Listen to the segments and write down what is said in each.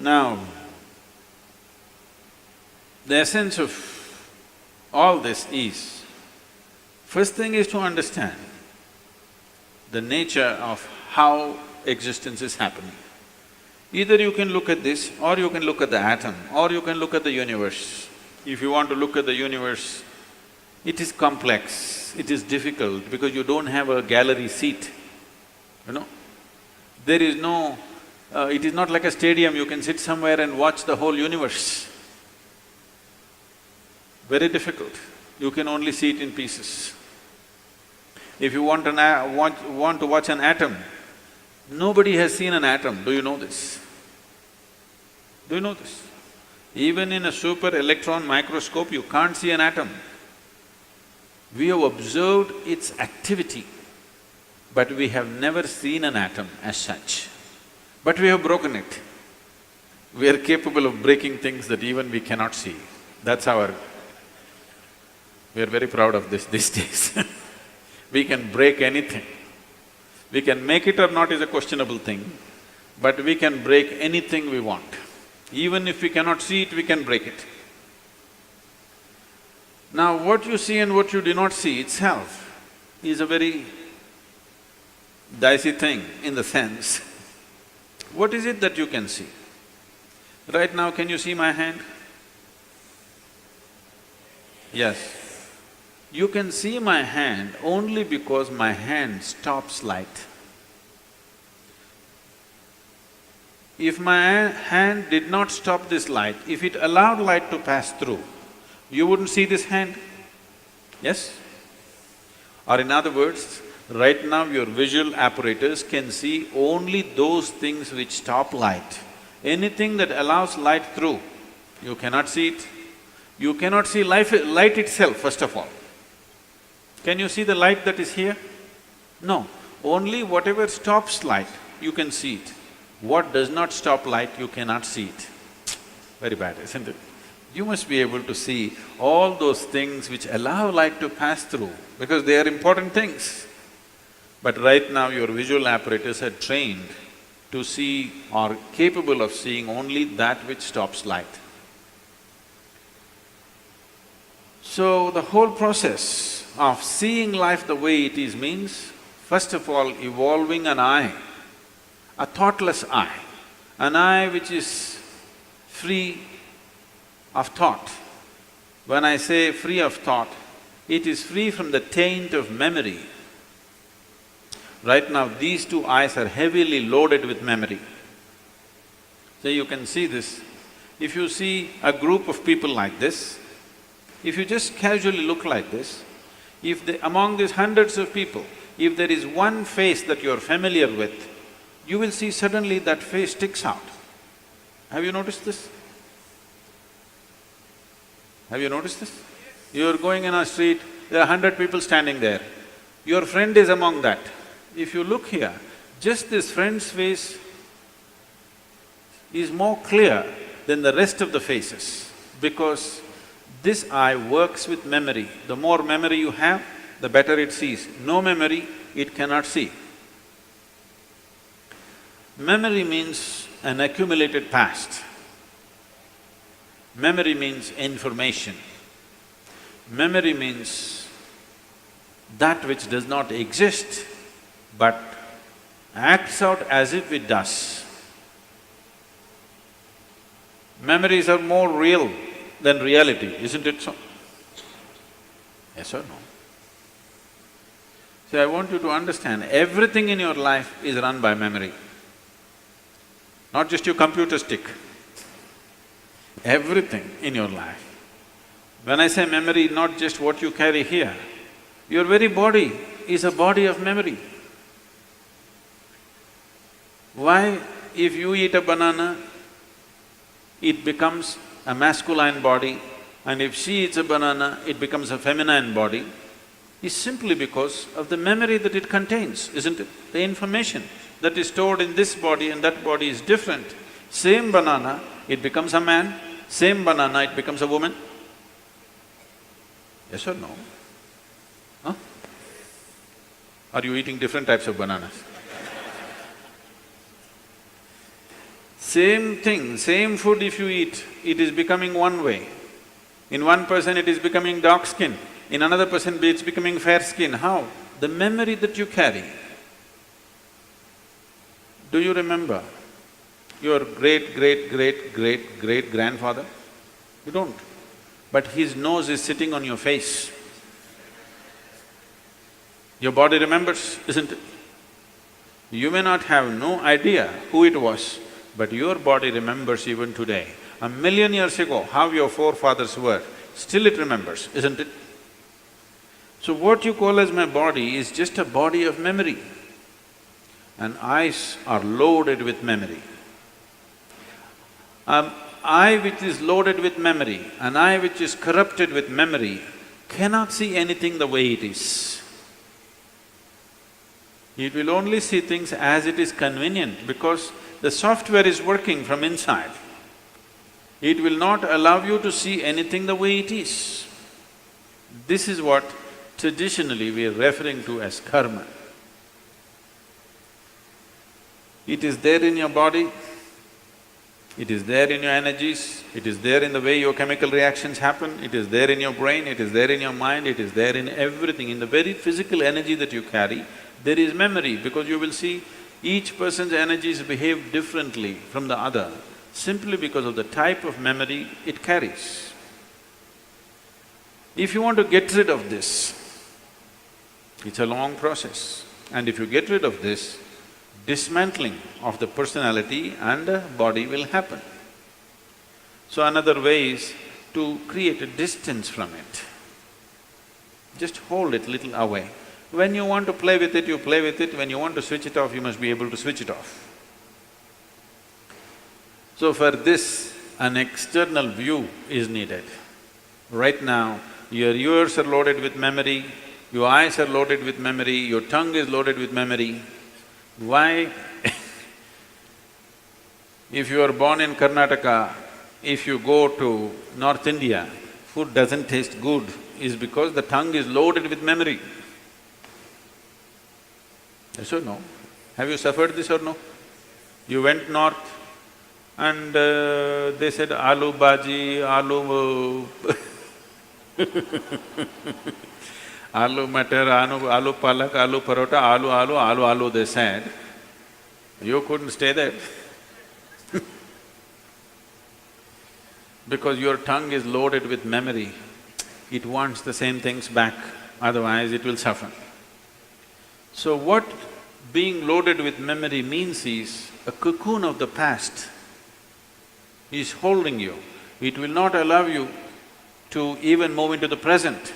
Now, the essence of all this is, first thing is to understand the nature of how existence is happening. Either you can look at this, or you can look at the atom, or you can look at the universe. If you want to look at the universe, it is complex, it is difficult because you don't have a gallery seat, you know. There is no… it is not like a stadium, you can sit somewhere and watch the whole universe. Very difficult, you can only see it in pieces. If you want to watch an atom, nobody has seen an atom, do you know this? Do you know this? Even in a super electron microscope, you can't see an atom. We have observed its activity, but we have never seen an atom as such. But we have broken it. We are capable of breaking things that even we cannot see. That's our… we are very proud of this these days. We can break anything. We can make it or not is a questionable thing, but we can break anything we want. Even if we cannot see it, we can break it. Now, what you see and what you do not see itself is a very dicey thing in the sense, what is it that you can see? Right now, can you see my hand? Yes. You can see my hand only because my hand stops light. If my hand did not stop this light, if it allowed light to pass through, you wouldn't see this hand, yes? Or in other words, right now your visual apparatus can see only those things which stop light. Anything that allows light through, you cannot see it. You cannot see light itself, first of all. Can you see the light that is here? No. Only whatever stops light, you can see it. What does not stop light, you cannot see it. Very bad, isn't it? You must be able to see all those things which allow light to pass through, because they are important things. But right now your visual apparatus are trained to see or capable of seeing only that which stops light. So the whole process of seeing life the way it is means, first of all, evolving an eye, a thoughtless eye, an eye which is free of thought. When I say free of thought, it is free from the taint of memory. Right now, these two eyes are heavily loaded with memory. So you can see this. If you see a group of people like this, if you just casually look like this, among these hundreds of people, if there is one face that you're familiar with, you will see suddenly that face sticks out. Have you noticed this? Have you noticed this? You're going in a street, there are 100 people standing there. Your friend is among that. If you look here, just this friend's face is more clear than the rest of the faces, because this eye works with memory. The more memory you have, the better it sees. No memory, it cannot see. Memory means an accumulated past. Memory means information. Memory means that which does not exist but acts out as if it does. Memories are more real than reality, isn't it so? Yes or no? See, I want you to understand, everything in your life is run by memory. Not just your computer stick, everything in your life. When I say memory, not just what you carry here, your very body is a body of memory. Why? If you eat a banana, it becomes a masculine body, and if she eats a banana, it becomes a feminine body, is simply because of the memory that it contains, isn't it? The information that is stored in this body and that body is different. Same banana, it becomes a man, same banana, it becomes a woman. Yes or no? Huh? Are you eating different types of bananas? Same thing, same food if you eat, it is becoming one way. In one person it is becoming dark skin, in another person it's becoming fair skin. How? The memory that you carry. Do you remember your great-great-great-great-great-grandfather? You don't. But his nose is sitting on your face. Your body remembers, isn't it? You may not have no idea who it was, but your body remembers even today. 1,000,000 years ago, how your forefathers were, still it remembers, isn't it? So what you call as my body is just a body of memory. And eyes are loaded with memory. An eye which is loaded with memory, an eye which is corrupted with memory, cannot see anything the way it is. It will only see things as it is convenient because the software is working from inside. It will not allow you to see anything the way it is. This is what traditionally we are referring to as karma. It is there in your body, it is there in your energies, it is there in the way your chemical reactions happen, it is there in your brain, it is there in your mind, it is there in everything. In the very physical energy that you carry, there is memory because you will see each person's energies behave differently from the other simply because of the type of memory it carries. If you want to get rid of this, it's a long process. And if you get rid of this, dismantling of the personality and the body will happen. So another way is to create a distance from it. Just hold it little away. When you want to play with it, you play with it. When you want to switch it off, you must be able to switch it off. So for this, an external view is needed. Right now, your ears are loaded with memory, your eyes are loaded with memory, your tongue is loaded with memory. Why? If you are born in Karnataka, if you go to North India, food doesn't taste good is because the tongue is loaded with memory. Yes or no? Have you suffered this or no? You went north and they said aloo bhaji, aloo aloo matar, aloo palak, aloo parota, aloo, they said. You couldn't stay there because your tongue is loaded with memory. It wants the same things back, otherwise it will suffer. So what being loaded with memory means is a cocoon of the past is holding you. It will not allow you to even move into the present.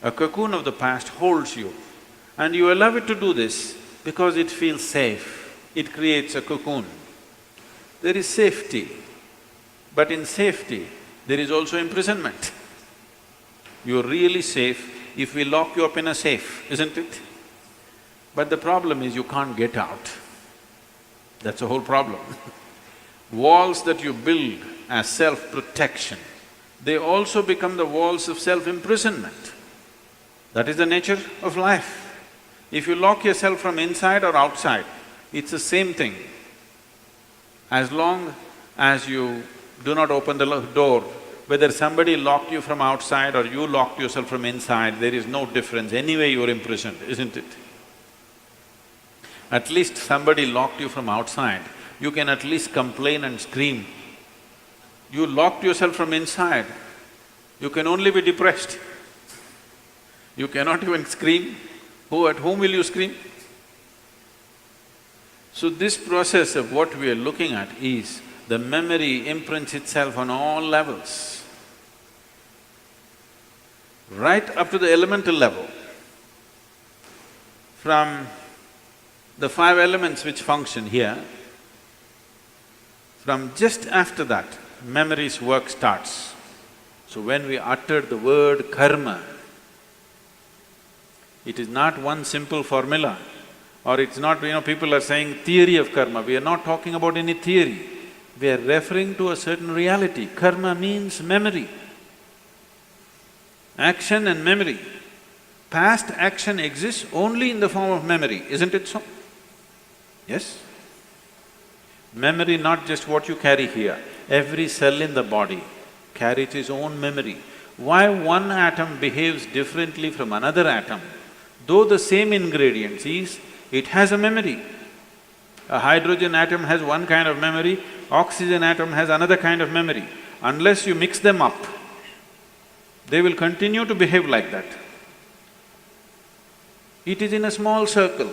A cocoon of the past holds you and you allow it to do this because it feels safe. It creates a cocoon. There is safety, but in safety, there is also imprisonment. You're really safe if we lock you up in a safe, isn't it? But the problem is you can't get out. That's the whole problem. Walls that you build as self-protection, they also become the walls of self-imprisonment. That is the nature of life. If you lock yourself from inside or outside, it's the same thing. As long as you do not open the door, whether somebody locked you from outside or you locked yourself from inside, there is no difference. Anyway you're imprisoned, isn't it? At least somebody locked you from outside, you can at least complain and scream. You locked yourself from inside, you can only be depressed. You cannot even scream. At whom will you scream? So this process of what we are looking at is the memory imprints itself on all levels, right up to the elemental level. From the 5 elements which function here, from just after that, memory's work starts. So when we utter the word karma, it is not one simple formula, or it's not, people are saying theory of karma. We are not talking about any theory. We are referring to a certain reality. Karma means memory, action and memory. Past action exists only in the form of memory, isn't it so? Yes? Memory, not just what you carry here, every cell in the body carries its own memory. Why one atom behaves differently from another atom, though the same ingredients is, it has a memory. A hydrogen atom has one kind of memory, oxygen atom has another kind of memory. Unless you mix them up, they will continue to behave like that. It is in a small circle,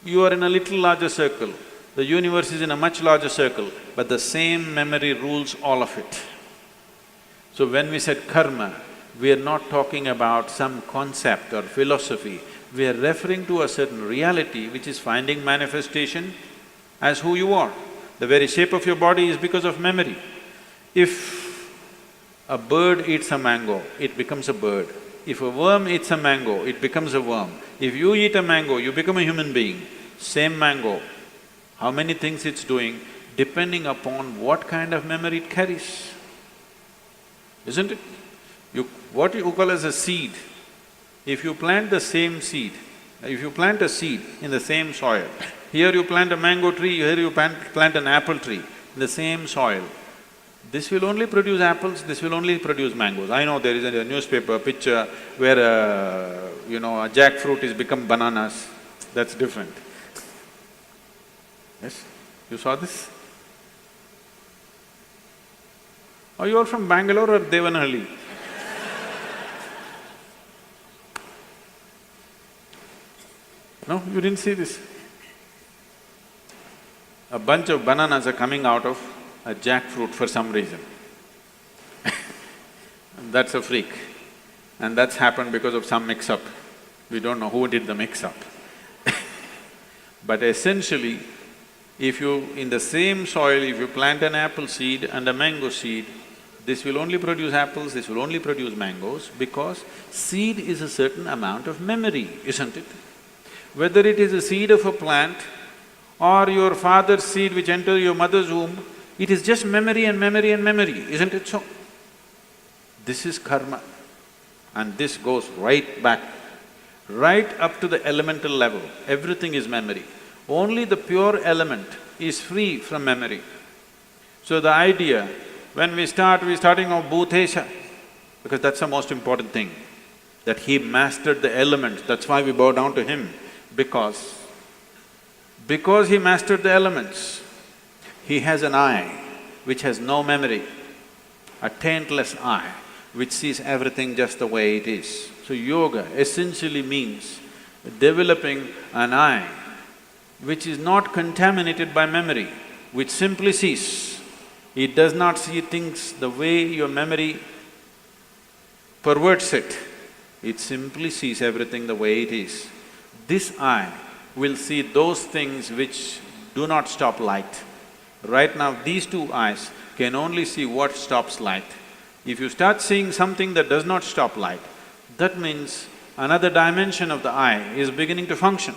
you are in a little larger circle, the universe is in a much larger circle, but the same memory rules all of it. So when we said karma, we are not talking about some concept or philosophy, we are referring to a certain reality which is finding manifestation as who you are. The very shape of your body is because of memory. If a bird eats a mango, it becomes a bird. If a worm eats a mango, it becomes a worm. If you eat a mango, you become a human being. Same mango, how many things it's doing, depending upon what kind of memory it carries, isn't it? What you call as a seed, if you plant the same seed, if you plant a seed in the same soil, here you plant a mango tree, here you plant an apple tree in the same soil, this will only produce apples, this will only produce mangoes. I know there is a newspaper picture where a jackfruit is become bananas, that's different. Yes? You saw this? Are you all from Bangalore or Devanahalli? No, you didn't see this? A bunch of bananas are coming out of a jackfruit for some reason. That's a freak. And that's happened because of some mix-up. We don't know who did the mix-up. But essentially, if you… in the same soil, if you plant an apple seed and a mango seed, this will only produce apples, this will only produce mangoes, because seed is a certain amount of memory, isn't it? Whether it is a seed of a plant or your father's seed which entered your mother's womb, it is just memory and memory and memory, isn't it so? This is karma, and this goes right back, right up to the elemental level, everything is memory. Only the pure element is free from memory. So the idea, when we're starting off Bhutesha, because that's the most important thing, that he mastered the elements, that's why we bow down to him, because he mastered the elements, he has an eye which has no memory, a taintless eye which sees everything just the way it is. So yoga essentially means developing an eye which is not contaminated by memory, which simply sees. It does not see things the way your memory perverts it, it simply sees everything the way it is. This eye will see those things which do not stop light. Right now, these two eyes can only see what stops light. If you start seeing something that does not stop light, that means another dimension of the eye is beginning to function.